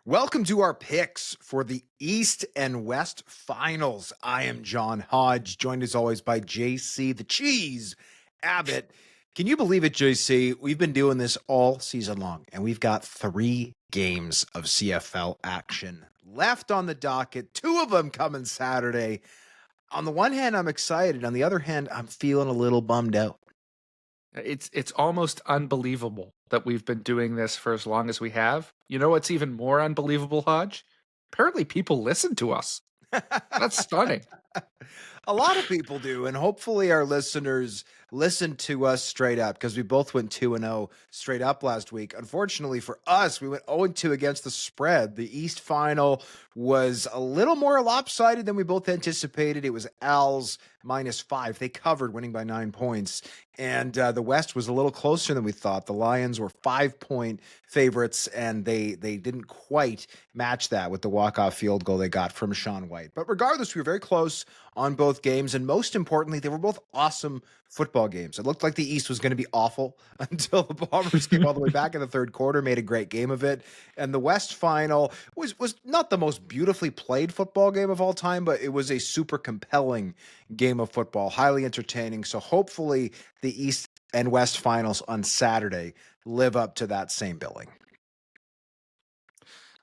Welcome to our picks for the East and West Finals. I am John Hodge, joined as always by JC the Cheese Abbott. Can you believe it, JC? We've been doing this all season long, and we've got 3 games of CFL action left on the docket. 2 of them coming Saturday. On the one hand, I'm excited. On the other hand, I'm feeling a little bummed out. It's almost unbelievable that we've been doing this for as long as we have. You know what's even more unbelievable, Hodge? Apparently people listen to us. That's stunning. A lot of people do, and hopefully our listeners listen to us straight up because we both went 2-0 straight up last week. Unfortunately for us, we went 0-2 against the spread. The East final was a little more lopsided than we both anticipated. It was Al's -5. They covered, winning by 9 points. And the West was a little closer than we thought. The Lions were 5-point favorites, and they didn't quite match that with the walk-off field goal they got from Shaun White. But regardless, we were very close on both games, and most importantly, they were both awesome football games. It looked like the East was going to be awful until the Bombers came all the way back in the third quarter, made a great game of it. And the West final was not the most beautifully played football game of all time, but it was a super compelling game of football, highly entertaining. So hopefully the East and West finals on Saturday live up to that same billing.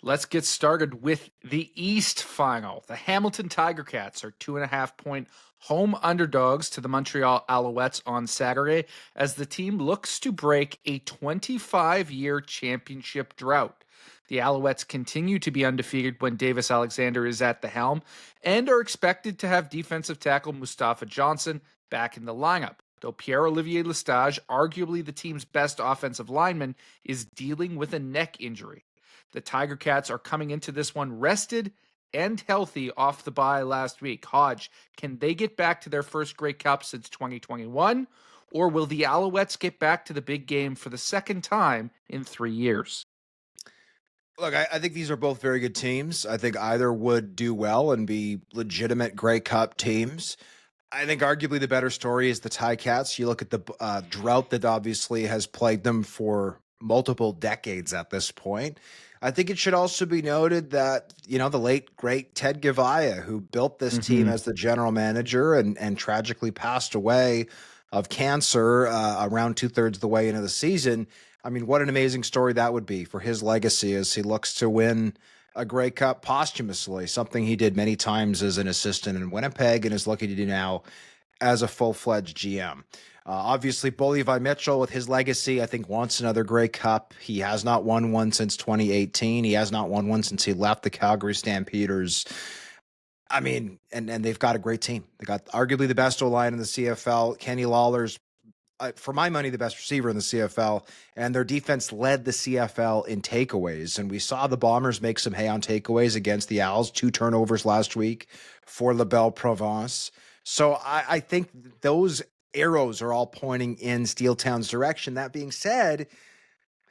Let's get started with the East final. The Hamilton Tiger Cats are 2.5-point home underdogs to the Montreal Alouettes on Saturday as the team looks to break a 25-year championship drought. The Alouettes continue to be undefeated when Davis Alexander is at the helm and are expected to have defensive tackle Mustafa Johnson back in the lineup, though Pierre-Olivier Lestage, arguably the team's best offensive lineman, is dealing with a neck injury. The Tiger Cats are coming into this one rested and healthy off the bye last week. Hodge, can they get back to their first Grey Cup since 2021? Or will the Alouettes get back to the big game for the second time in 3 years? Look, I think these are both very good teams. I think either would do well and be legitimate Grey Cup teams. I think arguably the better story is the Ticats. You look at the drought that obviously has plagued them for multiple decades at this point. I think it should also be noted that, the late, great Ted Gavaya, who built this team as the general manager and tragically passed away of cancer around 2/3 of the way into the season. I mean, what an amazing story that would be for his legacy as he looks to win a Grey Cup posthumously, something he did many times as an assistant in Winnipeg and is looking to do now as a full-fledged GM. Obviously, Levi Mitchell, with his legacy, I think wants another Grey Cup. He has not won one since 2018. He has not won one since he left the Calgary Stampeders. I mean, and they've got a great team. They got arguably the best O-line in the CFL. Kenny Lawler's, for my money, the best receiver in the CFL, and their defense led the CFL in takeaways. And we saw the Bombers make some hay on takeaways against the Owls, 2 turnovers last week for La Belle Province. So I think those arrows are all pointing in Steel Town's direction. That being said,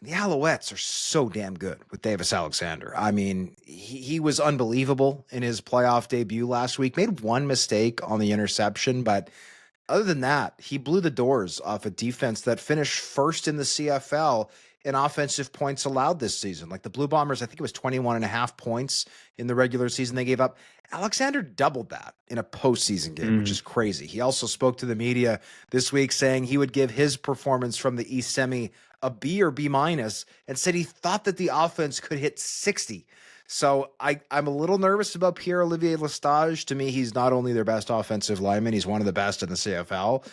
the Alouettes are so damn good with Davis Alexander. I mean, he was unbelievable in his playoff debut last week. Made one mistake on the interception, but other than that, he blew the doors off a defense that finished first in the CFL in offensive points allowed this season. Like the Blue Bombers, I think it was 21.5 points in the regular season they gave up. Alexander doubled that in a postseason game, which is crazy. He also spoke to the media this week saying he would give his performance from the East Semi a B or B minus and said he thought that the offense could hit 60. So I'm a little nervous about Pierre-Olivier Lestage. To me, he's not only their best offensive lineman, he's one of the best in the CFL,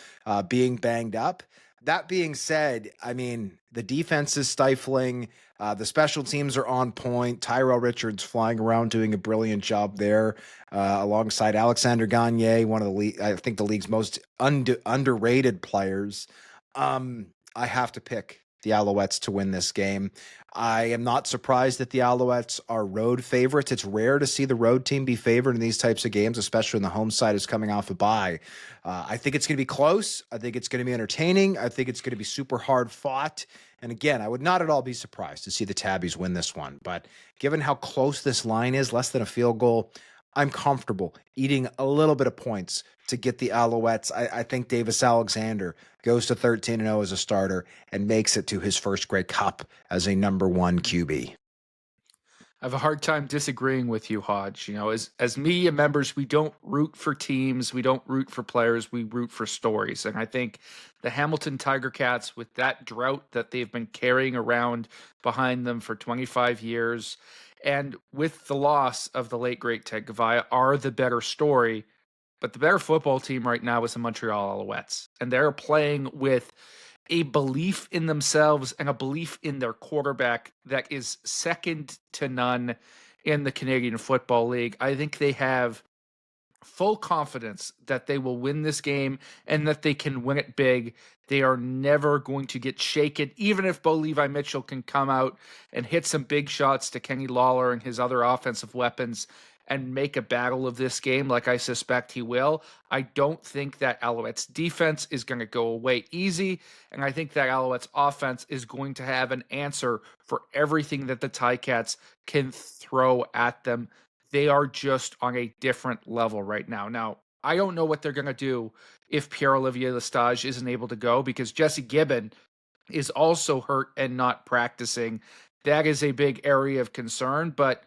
being banged up. That being said, I mean, the defense is stifling. The special teams are on point. Tyrell Richards flying around doing a brilliant job there alongside Alexander Gagne, one of the league, I think the league's most underrated players. I have to pick the Alouettes to win this game. I am not surprised that the Alouettes are road favorites. It's rare to see the road team be favored in these types of games, especially when the home side is coming off a bye. I think it's going to be close. I think it's going to be entertaining. I think it's going to be super hard fought. And again, I would not at all be surprised to see the Tabbies win this one. But given how close this line is, less than a field goal, I'm comfortable eating a little bit of points to get the Alouettes. I think Davis Alexander goes to 13-0 as a starter and makes it to his first Grey Cup as a number 1 QB. I have a hard time disagreeing with you, Hodge. As media members, we don't root for teams, we don't root for players, we root for stories. And I think the Hamilton Tiger Cats, with that drought that they've been carrying around behind them for 25 years, and with the loss of the late great Ted Gavaya, are the better story. But the better football team right now is the Montreal Alouettes, and they're playing with a belief in themselves and a belief in their quarterback that is second to none in the Canadian Football League. I think they have full confidence that they will win this game and that they can win it big. They are never going to get shaken, even if Bo Levi Mitchell can come out and hit some big shots to Kenny Lawler and his other offensive weapons and make a battle of this game like I suspect he will. I don't think that Alouettes defense is going to go away easy, and I think that Alouettes offense is going to have an answer for everything that the Ticats can throw at them. They are just on a different level right now. Now, I don't know what they're going to do if Pierre-Olivier Lestage isn't able to go, because Jesse Gibbon is also hurt and not practicing. That is a big area of concern, but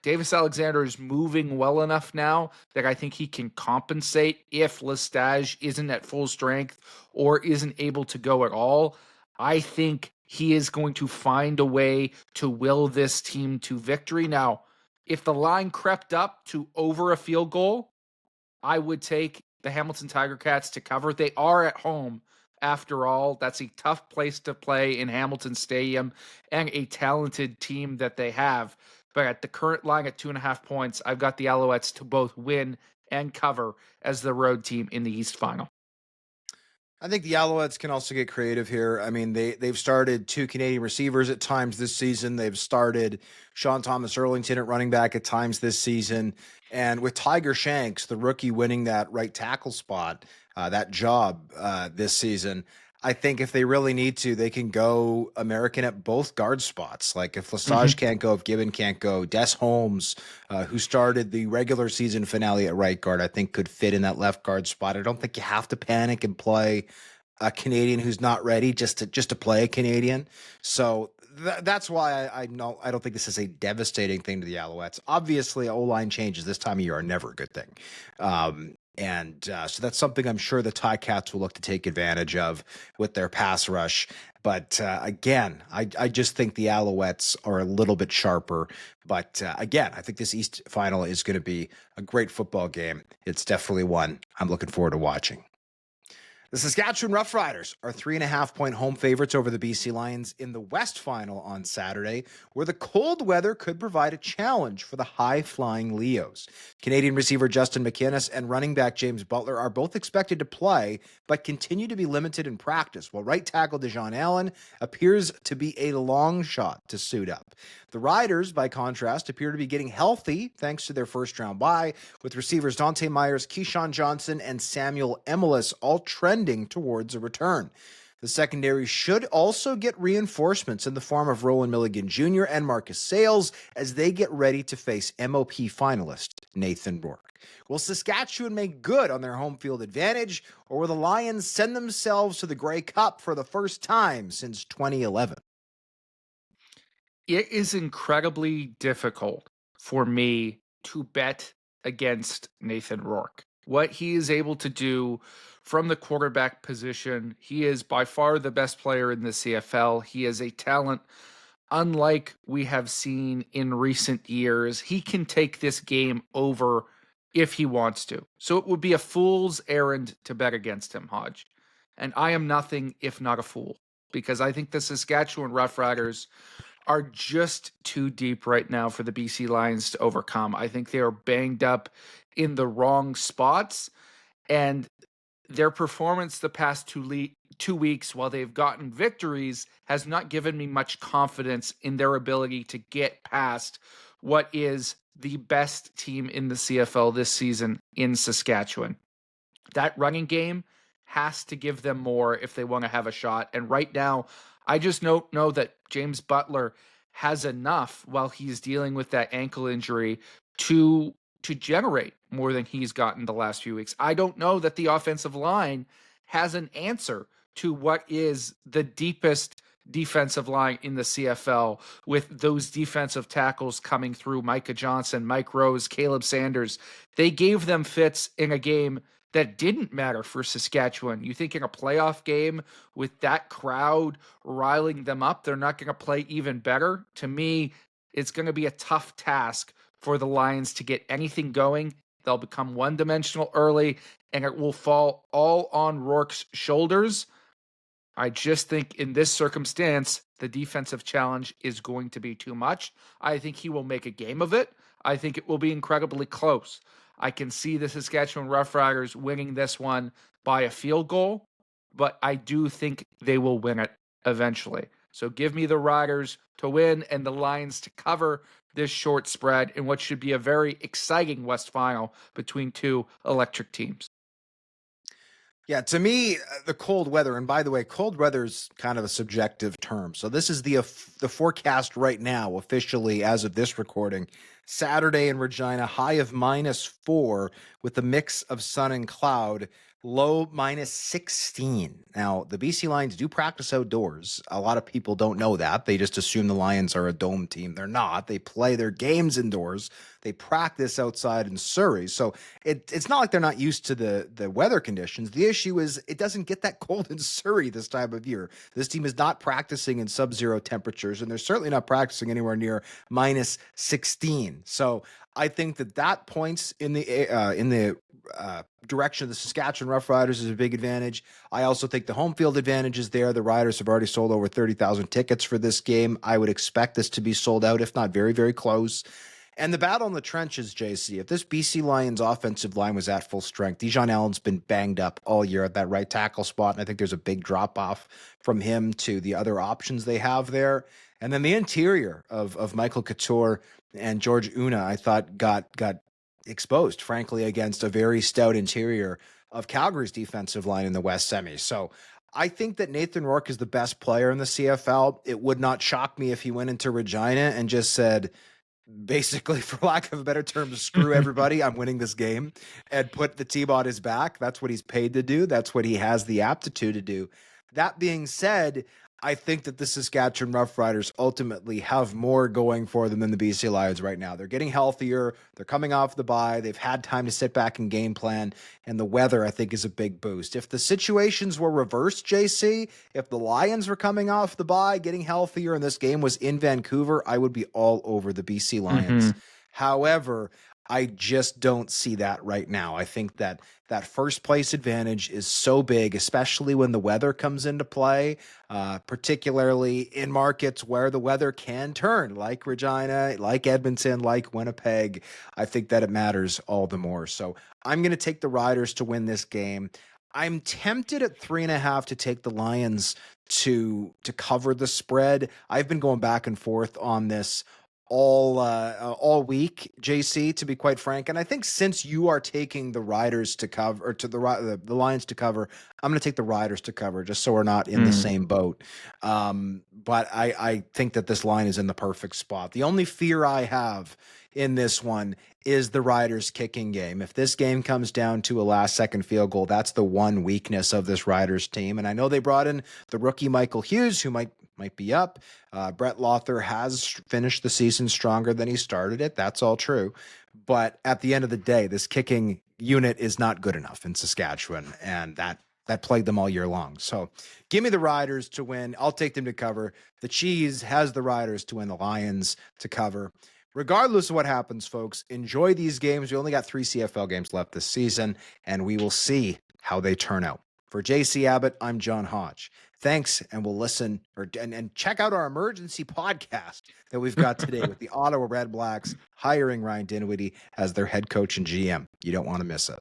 Davis Alexander is moving well enough now that I think he can compensate if Lestage isn't at full strength or isn't able to go at all. I think he is going to find a way to will this team to victory. Now, if the line crept up to over a field goal, I would take the Hamilton Tiger Cats to cover. They are at home. After all, that's a tough place to play in Hamilton Stadium and a talented team that they have. But at the current line at 2.5 points, I've got the Alouettes to both win and cover as the road team in the East Final. I think the Alouettes can also get creative here. I mean, they've started two Canadian receivers at times this season. They've started Sean Thomas Erlington at running back at times this season. And with Tiger Shanks, the rookie, winning that right tackle spot, that job this season, I think if they really need to, they can go American at both guard spots. Like if Lesage can't go, if Gibbon can't go, Des Holmes, who started the regular season finale at right guard, I think could fit in that left guard spot. I don't think you have to panic and play a Canadian who's not ready just to play a Canadian. So that's why I don't think this is a devastating thing to the Alouettes. Obviously, O-line changes this time of year are never a good thing. So that's something I'm sure the Ticats will look to take advantage of with their pass rush. But again, I just think the Alouettes are a little bit sharper. But again, I think this East Final is going to be a great football game. It's definitely one I'm looking forward to watching. The Saskatchewan Roughriders are 3.5-point home favorites over the BC Lions in the West Final on Saturday, where the cold weather could provide a challenge for the high-flying Leos. Canadian receiver Justin McInnes and running back James Butler are both expected to play, but continue to be limited in practice, while right tackle Dejon Allen appears to be a long shot to suit up. The Riders, by contrast, appear to be getting healthy thanks to their first-round bye, with receivers Dante Myers, Keyshawn Johnson, and Samuel Emelis all trending towards a return. The secondary should also get reinforcements in the form of Roland Milligan Jr. and Marcus Sales as they get ready to face MOP finalist Nathan Rourke. Will Saskatchewan make good on their home field advantage, or will the Lions send themselves to the Grey Cup for the first time since 2011? It is incredibly difficult for me to bet against Nathan Rourke. What he is able to do from the quarterback position, he is by far the best player in the CFL. He is a talent unlike we have seen in recent years. He can take this game over if he wants to. So it would be a fool's errand to bet against him, Hodge. And I am nothing if not a fool, because I think the Saskatchewan Roughriders are just too deep right now for the BC Lions to overcome. I think they are banged up in the wrong spots, and their performance the past 2 weeks, while they've gotten victories, has not given me much confidence in their ability to get past what is the best team in the CFL this season in Saskatchewan. That running game has to give them more if they want to have a shot. And right now, I just don't know that James Butler has enough while he's dealing with that ankle injury to generate more than he's gotten the last few weeks. I don't know that the offensive line has an answer to what is the deepest defensive line in the CFL with those defensive tackles coming through Micah Johnson, Mike Rose, Caleb Sanders. They gave them fits in a game that didn't matter for Saskatchewan. You think in a playoff game with that crowd riling them up, they're not going to play even better? To me, it's going to be a tough task for the Lions to get anything going. They'll become one dimensional early, and it will fall all on Rourke's shoulders. I just think in this circumstance, the defensive challenge is going to be too much. I think he will make a game of it. I think it will be incredibly close. I can see the Saskatchewan Roughriders winning this one by a field goal, but I do think they will win it eventually. So give me the Riders to win and the Lions to cover this short spread in what should be a very exciting West Final between two electric teams. Yeah, to me, the cold weather, and by the way, cold weather is kind of a subjective term. So this is the forecast right now, officially as of this recording. Saturday in Regina, high of -4 with a mix of sun and cloud, low -16. Now, the BC Lions do practice outdoors. A lot of people don't know that. They just assume the Lions are a dome team. They're not. They play their games indoors. They practice outside in Surrey. So it's not like they're not used to the weather conditions. The issue is it doesn't get that cold in Surrey this time of year. This team is not practicing in sub-zero temperatures, and they're certainly not practicing anywhere near -16. So I think that points in the direction of the Saskatchewan Roughriders is a big advantage. I also think the home field advantage is there. The Riders have already sold over 30,000 tickets for this game. I would expect this to be sold out, if not very, very close. And the battle in the trenches, JC, if this BC Lions offensive line was at full strength, Dijon Allen's been banged up all year at that right tackle spot, and I think there's a big drop-off from him to the other options they have there. And then the interior of Michael Couture and George Una, I thought got exposed, frankly, against a very stout interior of Calgary's defensive line in the West Semi. So I think that Nathan Rourke is the best player in the CFL. It would not shock me if he went into Regina and just said, basically, for lack of a better term, screw everybody, I'm winning this game, and put the team on his back. That's what he's paid to do. That's what he has the aptitude to do. That being said, I think that the Saskatchewan Roughriders ultimately have more going for them than the BC Lions right now. They're getting healthier. They're coming off the bye. They've had time to sit back and game plan. And the weather, I think, is a big boost. If the situations were reversed, JC, if the Lions were coming off the bye, getting healthier, and this game was in Vancouver, I would be all over the BC Lions. However, I just don't see that right now. I think that first place advantage is so big, especially when the weather comes into play, particularly in markets where the weather can turn, like Regina, like Edmonton, like Winnipeg. I think that it matters all the more. So I'm going to take the Riders to win this game. I'm tempted at 3.5 to take the Lions to cover the spread. I've been going back and forth on this all week, JC, to be quite frank. And I think since you are taking the Riders to cover, or to the Lions to cover, I'm going to take the Riders to cover, just so we're not in the same boat. But I think that this line is in the perfect spot. The only fear I have in this one is the Riders kicking game. If this game comes down to a last-second field goal, that's the one weakness of this Riders team. And I know they brought in the rookie Michael Hughes, who might be up. Brett Lothar has finished the season stronger than he started it. That's all true. But at the end of the day, this kicking unit is not good enough in Saskatchewan, and that plagued them all year long. So give me the Riders to win. I'll take them to cover. The Cheese has the Riders to win, the Lions to cover. Regardless of what happens, folks, enjoy these games. We only got 3 CFL games left this season, and we will see how they turn out. For JC Abbott, I'm John Hodge. Thanks, and we'll listen and check out our emergency podcast that we've got today with the Ottawa Redblacks hiring Ryan Dinwiddie as their head coach and GM. You don't want to miss it.